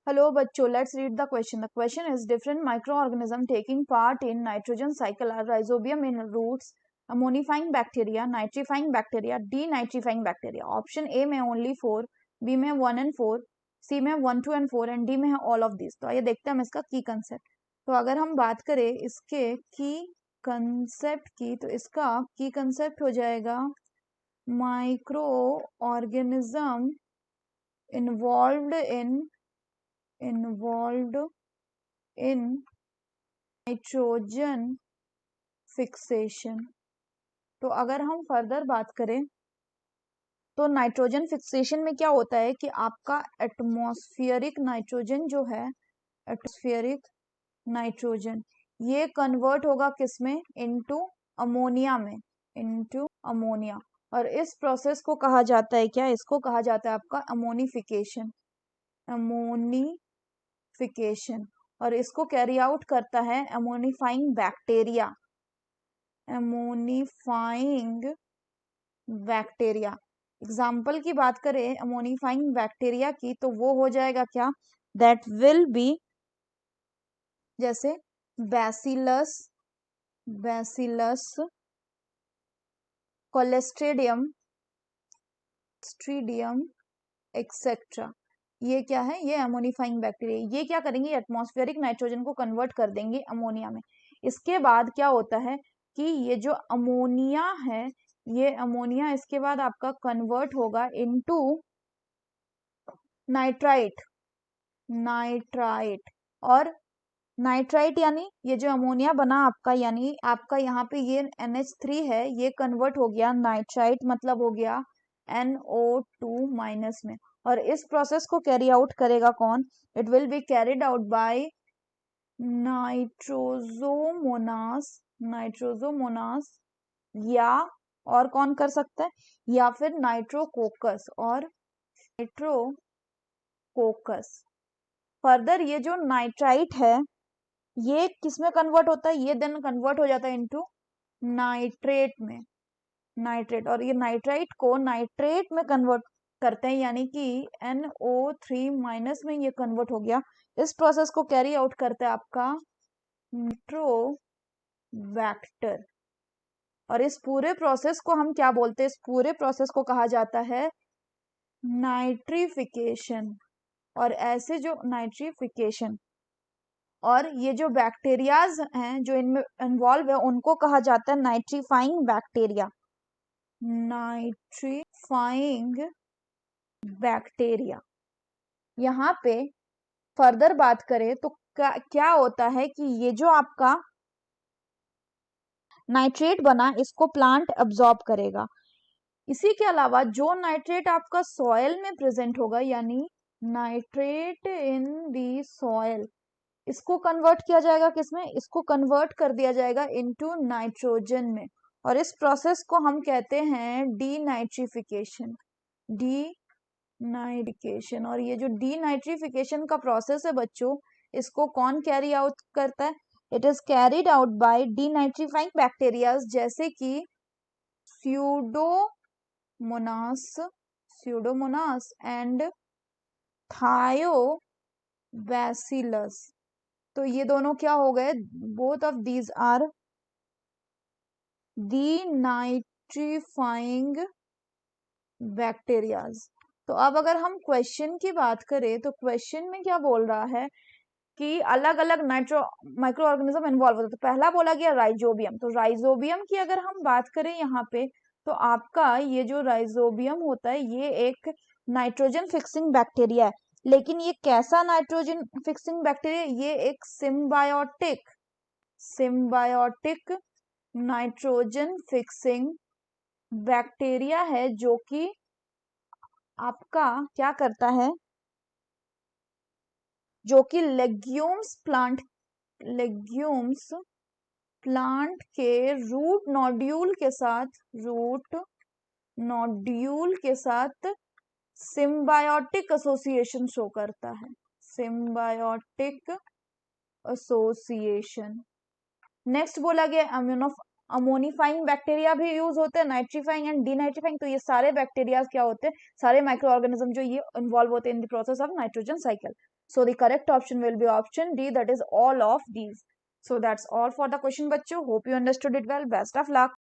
Hello बच्चों, let's read the question. The question is different microorganism taking part in nitrogen cycle are rhizobium in roots, ammonifying bacteria, nitrifying bacteria, denitrifying bacteria. Option A में only 4, B में 1 and 4, C में 1, 2 and 4 and D में है all of these. तो आइए देखते हैं हम इसका की कंसेप्ट. तो अगर हम बात करें इसके की कंसेप्ट की, तो इसका की कंसेप्ट हो जाएगा micro organism involved in nitrogen fixation. तो अगर हम फर्दर बात करें तो नाइट्रोजन फिक्सेशन में क्या होता है कि आपका एटमॉस्फेरिक नाइट्रोजन जो है, एटमॉस्फेरिक नाइट्रोजन ये कन्वर्ट होगा किसमें, इनटू अमोनिया में, इनटू अमोनिया. और इस प्रोसेस को कहा जाता है क्या, इसको कहा जाता है आपका अमोनिफिकेशन, अमोनिफिकेशन. और इसको कैरी आउट करता है अमोनिफाइंग बैक्टीरिया, अमोनिफाइंग बैक्टीरिया. एग्जाम्पल की बात करें अमोनिफाइंग बैक्टीरिया की, तो वो हो जाएगा क्या, दैट विल बी जैसे बैसिलस, बैसिलस कोलेस्ट्रिडियम, स्ट्रीडियम एक्सेट्रा. ये क्या है, ये अमोनिफाइंग बैक्टीरिया. ये क्या करेंगे, एटमॉस्फेरिक नाइट्रोजन को कन्वर्ट कर देंगे अमोनिया में. इसके बाद क्या होता है कि ये जो अमोनिया है, ये अमोनिया इसके बाद आपका कन्वर्ट होगा इनटू नाइट्राइट, नाइट्राइट. और नाइट्राइट यानी ये जो अमोनिया बना आपका, यानी आपका यहाँ पे ये NH3 है, ये कन्वर्ट हो गया नाइट्राइट, मतलब हो गया NO2 माइनस में. और इस प्रोसेस को कैरी आउट करेगा कौन, it will be carried out by Nitrosomonas, Nitrosomonas, या और कौन कर सकता है, या फिर नाइट्रोकोकस, और नाइट्रोकोकस. फर्दर ये जो नाइट्राइट है ये किसमें कन्वर्ट होता है, ये देन कन्वर्ट हो जाता है इनटू नाइट्रेट में, नाइट्रेट. और ये नाइट्राइट को नाइट्रेट में कन्वर्ट करते हैं, यानी कि NO3 माइनस में ये कन्वर्ट हो गया. इस प्रोसेस को कैरी आउट करता है आपका नाइट्रोबैक्टर. और इस पूरे प्रोसेस को हम क्या बोलते हैं, इस पूरे प्रोसेस को कहा जाता है नाइट्रिफिकेशन. और ऐसे जो नाइट्रिफिकेशन और ये जो बैक्टीरियाज हैं जो इनमें इन्वॉल्व है, उनको कहा जाता है नाइट्रीफाइंग बैक्टीरिया, नाइट्रीफाइंग बैक्टीरिया. यहाँ पे फर्दर बात करें तो क्या होता है कि ये जो आपका नाइट्रेट बना, इसको प्लांट अब्सॉर्ब करेगा. इसी के अलावा जो नाइट्रेट आपका सॉयल में प्रेजेंट होगा, यानी नाइट्रेट इन दी सॉयल, इसको कन्वर्ट किया जाएगा किसमें, इसको कन्वर्ट कर दिया जाएगा इनटू नाइट्रोजन में. और इस प्रोसेस को हम कहते हैं डीनाइट्रिफिकेशन, डीनाइट्रिफिकेशन. और ये जो डीनाइट्रिफिकेशन का प्रोसेस है बच्चों, इसको कौन कैरी आउट करता है, it is carried out by denitrifying bacterias, जैसे कि स्यूडोमोनास, स्यूडोमोनास एंड थायोबैसिलस. तो ये दोनों क्या हो गए, both of these are denitrifying bacterias. तो अब अगर हम क्वेश्चन की बात करें तो क्वेश्चन में क्या बोल रहा है कि अलग अलग माइक्रो ऑर्गेनिज्म इन्वॉल्व होते हैं. तो पहला बोला गया राइजोबियम. तो राइजोबियम की अगर हम बात करें यहाँ पे, तो आपका ये जो राइजोबियम होता है ये एक नाइट्रोजन फिक्सिंग बैक्टीरिया है. लेकिन ये कैसा नाइट्रोजन फिक्सिंग बैक्टीरिया, ये एक symbiotic, symbiotic nitrogen fixing bacteria है, जो कि आपका क्या करता है, जो कि लेग्यूम्स प्लांट, लेग्यूम्स प्लांट के रूट नोड्यूल के साथ, रूट नोड्यूल के साथ सिम्बायोटिक एसोसिएशन शो करता है, सिम्बायोटिक एसोसिएशन. नेक्स्ट बोला गया अमोनिफाइंग बैक्टीरिया भी यूज होते हैं, नाइट्रीफाइंग एंड डीनाइट्रीफाइंग. तो ये सारे बैक्टीरिया क्या होते हैं, सारे माइक्रो ऑर्गेनिज्म जो ये इन्वॉल्व होते हैं in the process of nitrogen cycle. So the correct option will be option D, that is all of these. So that's all for the question, bachcho. Hope you understood it well. Best of luck.